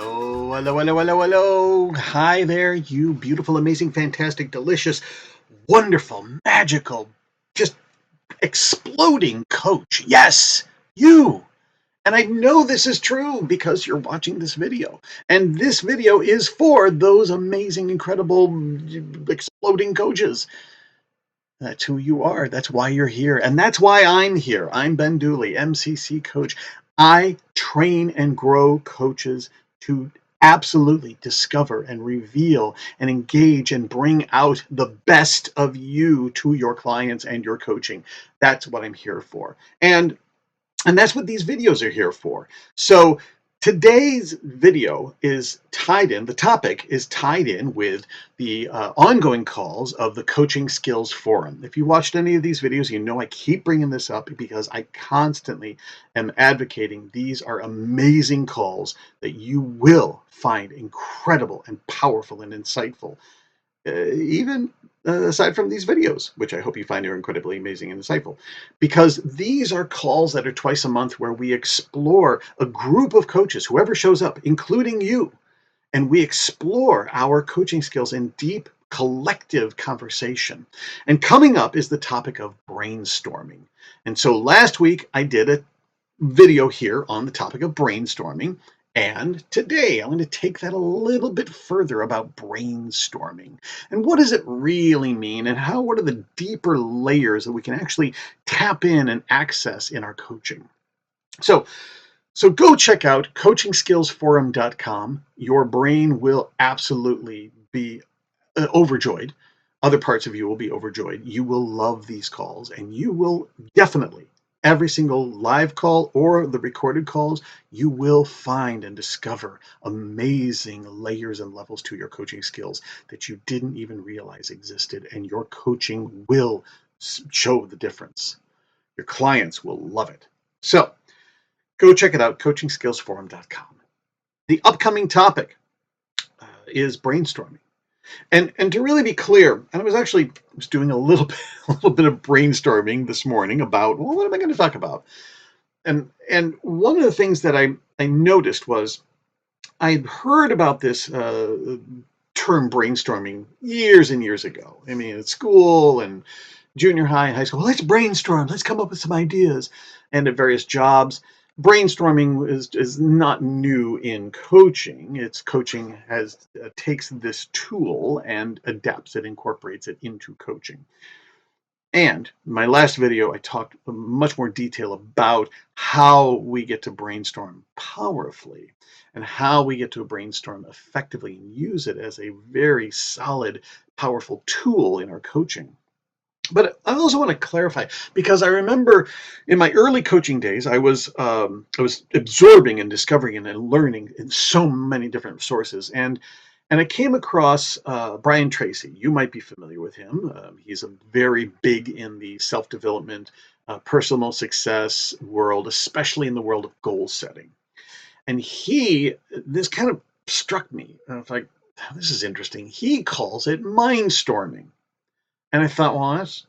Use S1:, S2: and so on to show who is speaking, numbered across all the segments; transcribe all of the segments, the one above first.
S1: Hello, hello, hello, hello, hello. Hi there, you beautiful, amazing, fantastic, delicious, wonderful, magical, just exploding coach. Yes, you. And I know this is true because you're watching this video. And this video is for those amazing, incredible, exploding coaches. That's who you are. That's why you're here. And that's why I'm here. I'm Ben Dooley, MCC coach. I train and grow coaches to absolutely discover and reveal and engage and bring out the best of you to your clients and your coaching. That's what I'm here for. And that's what these videos are here for. So today's video is tied in, the topic is tied in with the ongoing calls of the Coaching Skills Forum. If you watched any of these videos, you know I keep bringing this up because I constantly am advocating these are amazing calls that you will find incredible and powerful and insightful. Even aside from these videos, which I hope you find are incredibly amazing and insightful, because these are calls that are twice a month where we explore a group of coaches, whoever shows up, including you, and we explore our coaching skills in deep collective conversation. And coming up is the topic of brainstorming. And so last week I did a video here on the topic of brainstorming. And today I'm going to take that a little bit further about brainstorming and what does it really mean and what are the deeper layers that we can actually tap in and access in our coaching. So go check out coachingskillsforum.com. Your brain will absolutely be overjoyed. Other parts of you will be overjoyed. You will love these calls and you will definitely, every single live call or the recorded calls, you will find and discover amazing layers and levels to your coaching skills that you didn't even realize existed, and your coaching will show the difference. Your clients will love it. So go check it out, coachingskillsforum.com. The upcoming topic is brainstorming. And to really be clear, and I was doing a little bit of brainstorming this morning about, well, what am I going to talk about? And one of the things that I noticed was I'd heard about this term brainstorming years and years ago. I mean, at school and junior high, high school, let's brainstorm, let's come up with some ideas. And at various jobs, brainstorming is not new in coaching. It's coaching takes this tool and adapts it, incorporates it into coaching. And my last video, I talked in much more detail about how we get to brainstorm powerfully and how we get to brainstorm effectively and use it as a very solid, powerful tool in our coaching. But I also want to clarify, because I remember in my early coaching days, I was absorbing and discovering and learning in so many different sources, and I came across Brian Tracy. You might be familiar with him. He's a very big in the self-development, personal success world, especially in the world of goal setting. And this kind of struck me. I was like, this is interesting. He calls it mindstorming. And I thought, well, that's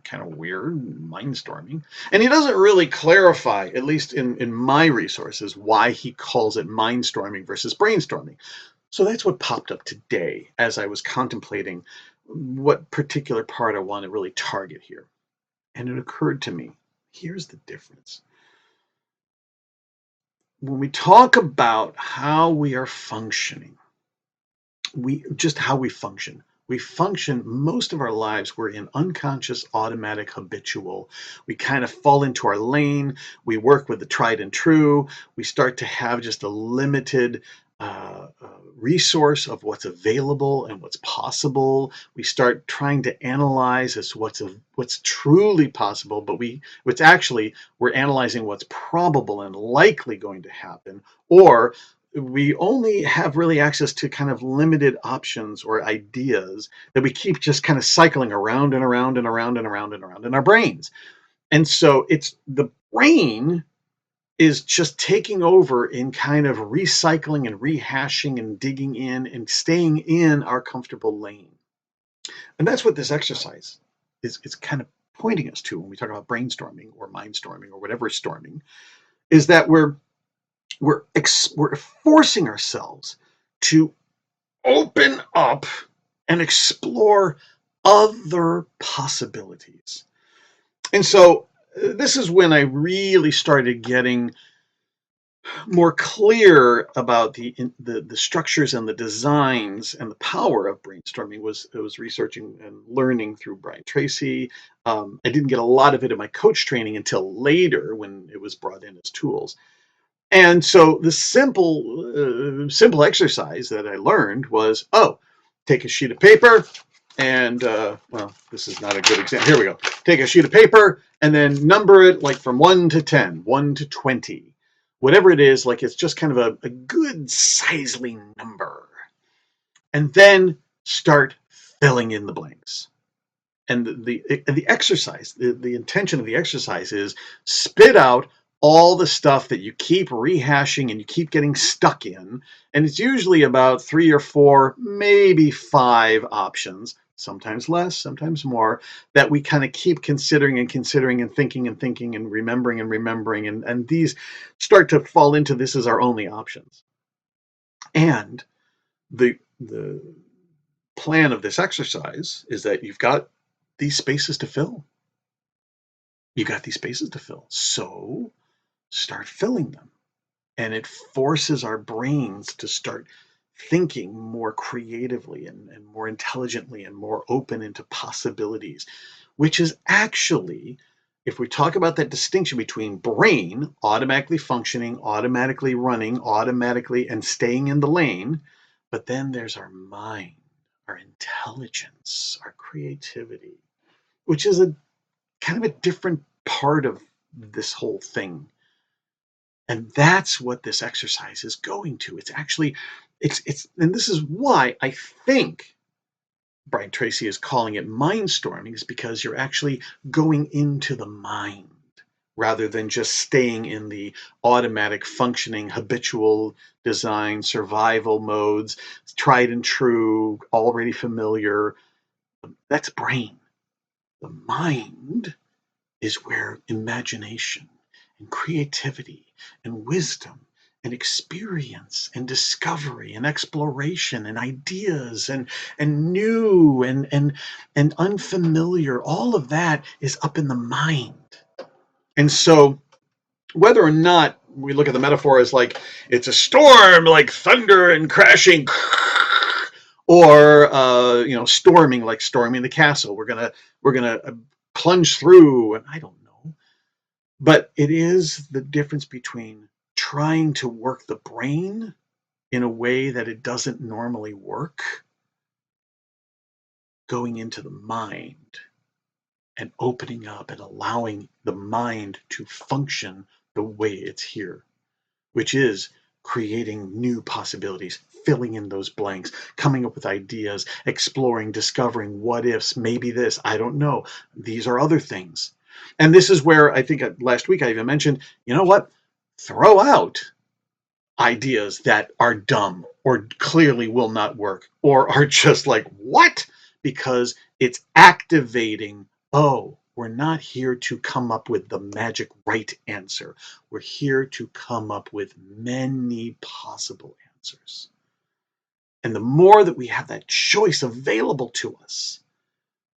S1: kind of weird, mindstorming. And he doesn't really clarify, at least in my resources, why he calls it mindstorming versus brainstorming. So that's what popped up today as I was contemplating what particular part I want to really target here. And it occurred to me, here's the difference. When we talk about how we are functioning, how we function. We function most of our lives, we're in unconscious, automatic, habitual. We kind of fall into our lane. We work with the tried and true. We start to have just a limited resource of what's available and what's possible. We start trying to analyze as what's truly possible, but we're analyzing what's probable and likely going to happen, or we only have really access to kind of limited options or ideas that we keep just kind of cycling around and around and around and around and around in our brains. And so it's the brain is just taking over in kind of recycling and rehashing and digging in and staying in our comfortable lane. And that's what this exercise is kind of pointing us to when we talk about brainstorming or mindstorming or whatever storming, is that we're we're forcing ourselves to open up and explore other possibilities. And so this is when I really started getting more clear about the structures and the designs and the power of brainstorming. Was researching and learning through Brian Tracy. I didn't get a lot of it in my coach training until later when it was brought in as tools. And so the simple exercise that I learned was, oh, take a sheet of paper and, well, this is not a good example. Here we go. Take a sheet of paper and then number it like from 1 to 10, 1 to 20, whatever it is, like it's just kind of a good sizely number. And then start filling in the blanks. And the exercise, the intention of the exercise is spit out all the stuff that you keep rehashing and you keep getting stuck in. And it's usually about 3 or 4, maybe 5 options, sometimes less, sometimes more, that we kind of keep considering and considering and thinking and remembering and remembering. And these start to fall into this is our only options. And the plan of this exercise is that you've got these spaces to fill. You got these spaces to fill. So start filling them. And it forces our brains to start thinking more creatively and more intelligently and more open into possibilities, which is actually, if we talk about that distinction between brain, automatically functioning, automatically running, automatically and staying in the lane, but then there's our mind, our intelligence, our creativity, which is a kind of a different part of this whole thing. And that's what this exercise is going to. It's actually, and this is why I think Brian Tracy is calling it mind storming, is because you're actually going into the mind rather than just staying in the automatic functioning, habitual design, survival modes, tried and true, already familiar. That's brain. The mind is where imagination and creativity and wisdom and experience and discovery and exploration and ideas and new and unfamiliar, all of that is up in the mind. And so whether or not we look at the metaphor as like it's a storm, like thunder and crashing, or storming, like storming the castle, we're gonna plunge through, and I don't know. But it is the difference between trying to work the brain in a way that it doesn't normally work, going into the mind and opening up and allowing the mind to function the way it's here, which is creating new possibilities, filling in those blanks, coming up with ideas, exploring, discovering what ifs, maybe this, I don't know. These are other things. And this is where I think last week I even mentioned, you know what? Throw out ideas that are dumb or clearly will not work or are just like, what? Because it's activating, oh, we're not here to come up with the magic right answer. We're here to come up with many possible answers. And the more that we have that choice available to us,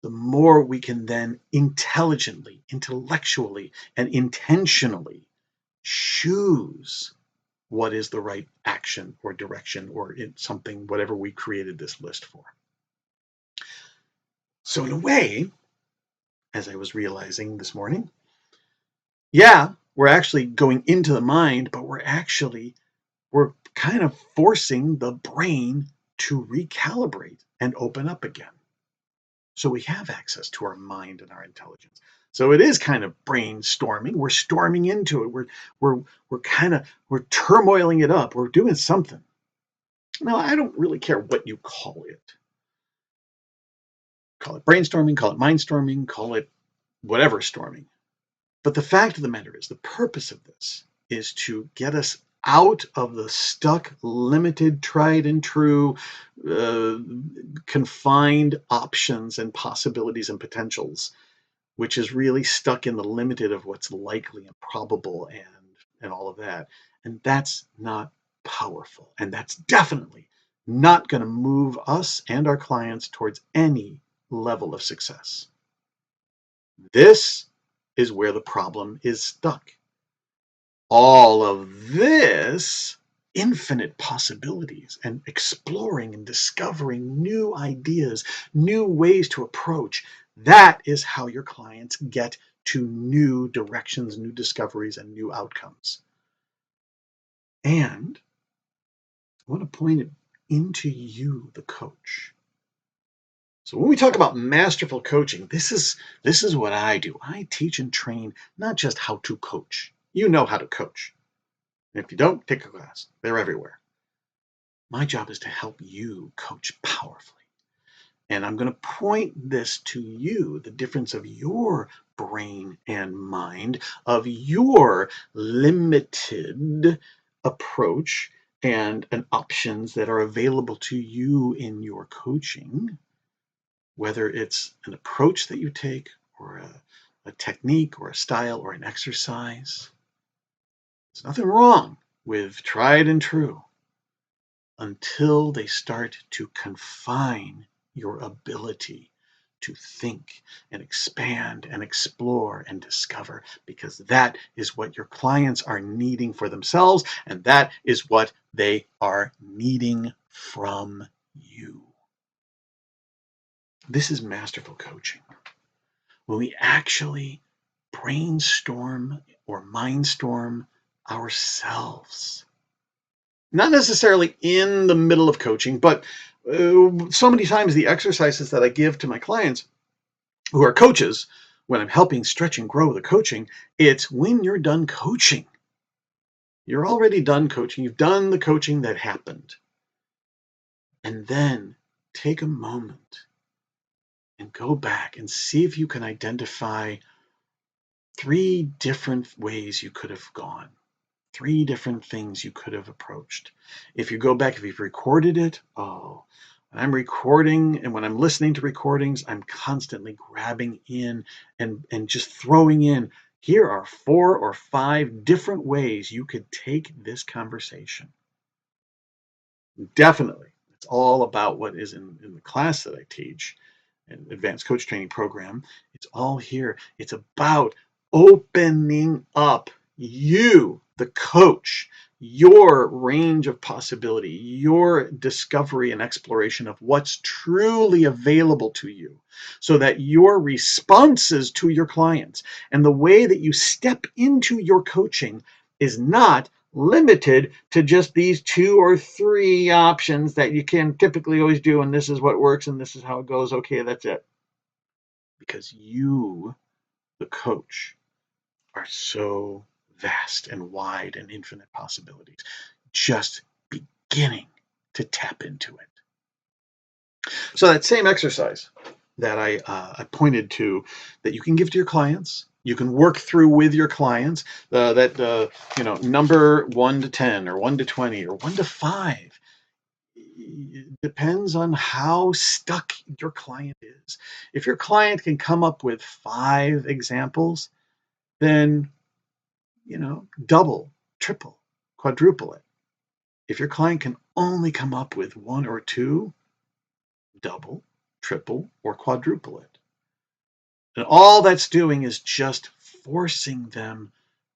S1: the more we can then intelligently, intellectually, and intentionally choose what is the right action or direction or something, whatever we created this list for. So in a way, as I was realizing this morning, yeah, we're actually going into the mind, but we're kind of forcing the brain to recalibrate and open up again. So we have access to our mind and our intelligence. So it is kind of brainstorming. We're storming into it. We're turmoiling it up. We're doing something. Now, I don't really care what you call it. Call it brainstorming, call it mindstorming, call it whatever storming. But the fact of the matter is, the purpose of this is to get us out of the stuck, limited, tried and true, confined options and possibilities and potentials, which is really stuck in the limited of what's likely and probable and all of that, And that's not powerful. And that's definitely not going to move us and our clients towards any level of success. This is where the problem is stuck. All of this, infinite possibilities and exploring and discovering new ideas, new ways to approach, that is how your clients get to new directions, new discoveries, and new outcomes. And I want to point it into you, the coach. So when we talk about masterful coaching, this is what I do. I teach and train not just how to coach. You know how to coach. And if you don't, take a class. They're everywhere. My job is to help you coach powerfully. And I'm going to point this to you, the difference of your brain and mind, of your limited approach and options that are available to you in your coaching, whether it's an approach that you take or a technique or a style or an exercise. There's nothing wrong with tried and true until they start to confine your ability to think and expand and explore and discover, because that is what your clients are needing for themselves, and that is what they are needing from you. This is masterful coaching. When we actually brainstorm or mindstorm ourselves, not necessarily in the middle of coaching, but so many times the exercises that I give to my clients who are coaches, when I'm helping stretch and grow the coaching, it's when you're done coaching. You're already done coaching. You've done the coaching that happened. And then take a moment and go back and see if you can identify 3 different ways you could have gone. 3 different things you could have approached. If you go back, if you've recorded it, when I'm recording and when I'm listening to recordings, I'm constantly grabbing in and just throwing in, here are 4 or 5 different ways you could take this conversation. Definitely. It's all about what is in the class that I teach, an advanced coach training program. It's all here. It's about opening up you, the coach, your range of possibility, your discovery and exploration of what's truly available to you, so that your responses to your clients and the way that you step into your coaching is not limited to just these 2 or 3 options that you can typically always do, and this is what works and this is how it goes. Okay, that's it. Because you, the coach, are so vast and wide and infinite possibilities, just beginning to tap into it. So that same exercise that I pointed to, that you can give to your clients, you can work through with your clients, number 1 to 10 or 1 to 20 or 1 to 5. It depends on how stuck your client is. If your client can come up with 5 examples, then double, triple, quadruple it. If your client can only come up with 1 or 2, double, triple, or quadruple it. And all that's doing is just forcing them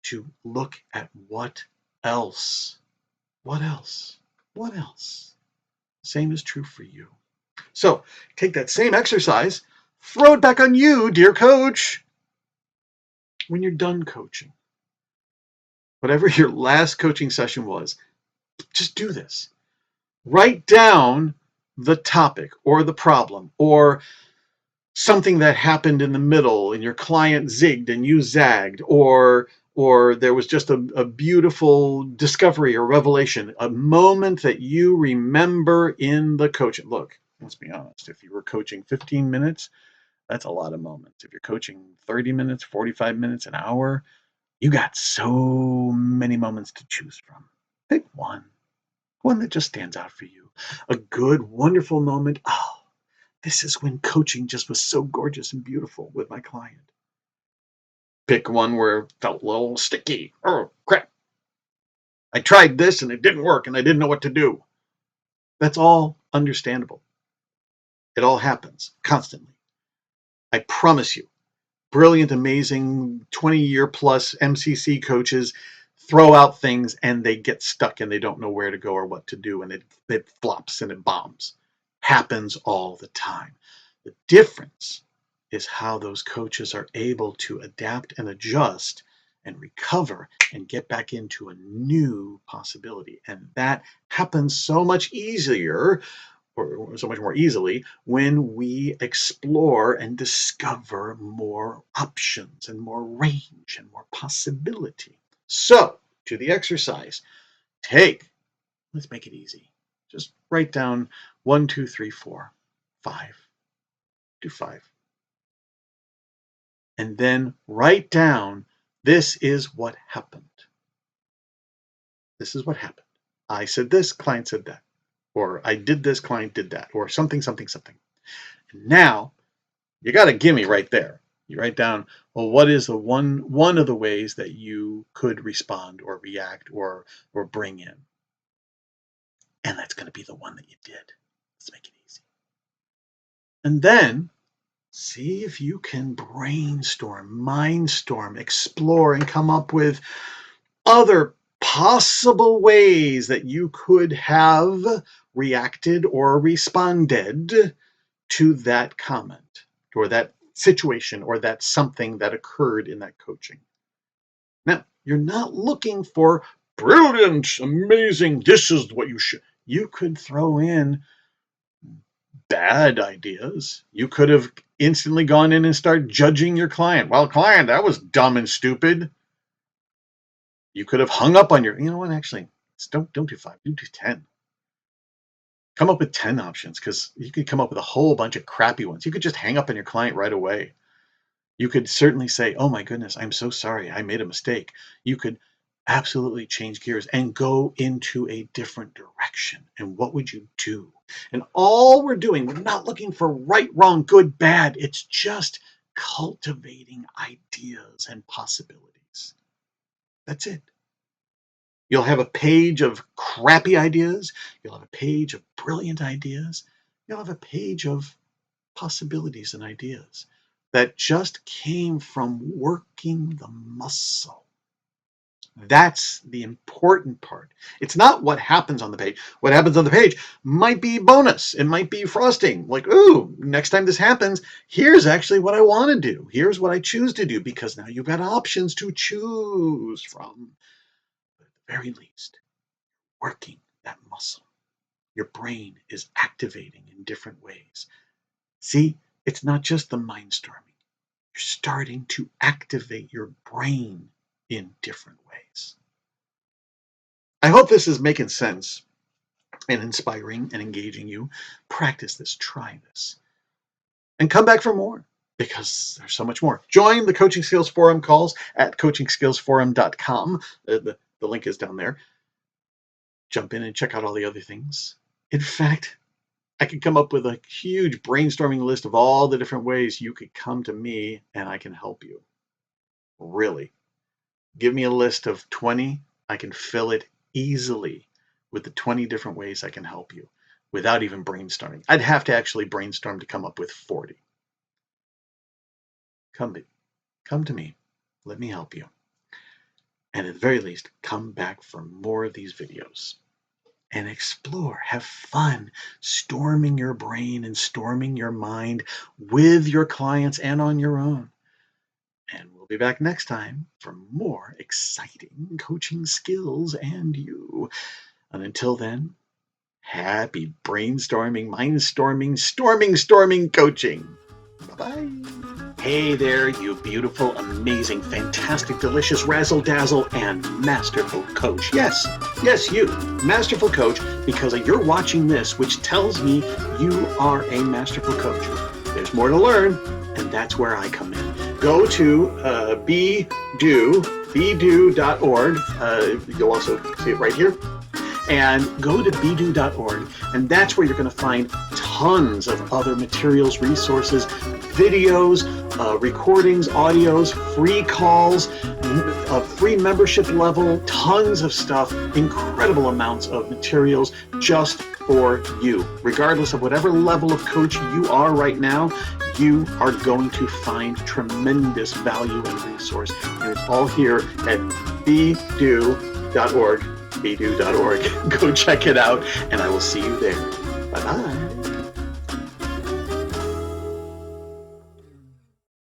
S1: to look at what else. What else? What else? Same is true for you. So take that same exercise, throw it back on you, dear coach, when you're done coaching. Whatever your last coaching session was, just do this. Write down the topic or the problem or something that happened in the middle and your client zigged and you zagged, or there was just a beautiful discovery or revelation, a moment that you remember in the coaching. Look, let's be honest, if you were coaching 15 minutes, that's a lot of moments. If you're coaching 30 minutes, 45 minutes, an hour, you got so many moments to choose from. Pick one that just stands out for you. A good, wonderful moment. Oh, this is when coaching just was so gorgeous and beautiful with my client. Pick one where it felt a little sticky. Oh, crap. I tried this and it didn't work and I didn't know what to do. That's all understandable. It all happens constantly. I promise you, brilliant, amazing 20-year plus MCC coaches throw out things and they get stuck and they don't know where to go or what to do, and it flops and it bombs. Happens all the time. The difference is how those coaches are able to adapt and adjust and recover and get back into a new possibility. And that happens so much easier, or so much more easily, when we explore and discover more options and more range and more possibility. So, to the exercise, let's make it easy. Just write down 1, 2, 3, 4, 5. Do 5. And then write down, this is what happened. This is what happened. I said this, client said that. Or I did this, client did that. Or something, something, something. And now, you got a gimme right there. You write down, well, what is the one of the ways that you could respond or react or bring in? And that's going to be the one that you did. Let's make it easy. And then see if you can brainstorm, mindstorm, explore, and come up with other possible ways that you could have reacted or responded to that comment or that situation or that something that occurred in that coaching. Now, you're not looking for brilliant, amazing, this is what you should. You could throw in bad ideas. You could have instantly gone in and start judging your client. Well, client, that was dumb and stupid. You could have hung up on you know what, actually, don't do 5, do 10. Come up with 10 options, because you could come up with a whole bunch of crappy ones. You could just hang up on your client right away. You could certainly say, oh my goodness, I'm so sorry, I made a mistake. You could absolutely change gears and go into a different direction. And what would you do? And all we're doing, we're not looking for right, wrong, good, bad. It's just cultivating ideas and possibilities. That's it. You'll have a page of crappy ideas. You'll have a page of brilliant ideas. You'll have a page of possibilities and ideas that just came from working the muscle. That's the important part. It's not what happens on the page. What happens on the page might be bonus. It might be frosting. Like, ooh, next time this happens, here's actually what I want to do. Here's what I choose to do, because now you've got options to choose from. But at the very least, working that muscle. Your brain is activating in different ways. See, it's not just the mind storming. You're starting to activate your brain in different ways. I hope this is making sense and inspiring and engaging you. Practice this, try this, and come back for more, because there's so much more. Join the Coaching Skills Forum calls at coachingskillsforum.com. The link is down there. Jump in and check out all the other things. In fact, I could come up with a huge brainstorming list of all the different ways you could come to me and I can help you. Really. Give me a list of 20. I can fill it easily with the 20 different ways I can help you without even brainstorming. I'd have to actually brainstorm to come up with 40. Come to me. Let me help you. And at the very least, come back for more of these videos. And explore, have fun, storming your brain and storming your mind with your clients and on your own. And we'll be back next time for more exciting coaching skills and you. And until then, happy brainstorming, mind-storming, storming coaching. Bye-bye. Hey there, you beautiful, amazing, fantastic, delicious, razzle-dazzle, and masterful coach. Yes, you, masterful coach, because you're watching this, which tells me you are a masterful coach. There's more to learn, and that's where I come in. Go to bedo.org. You'll also see it right here. and go to bedo.org, and that's where you're going to find tons of other materials, resources, videos, recordings, audios, free calls, a free membership level, tons of stuff, incredible amounts of materials just for you. Regardless of whatever level of coach you are right now, you are going to find tremendous value and resource. And it's all here at bedo.org. Bedo.org. Go check it out, and I will see you there. Bye-bye.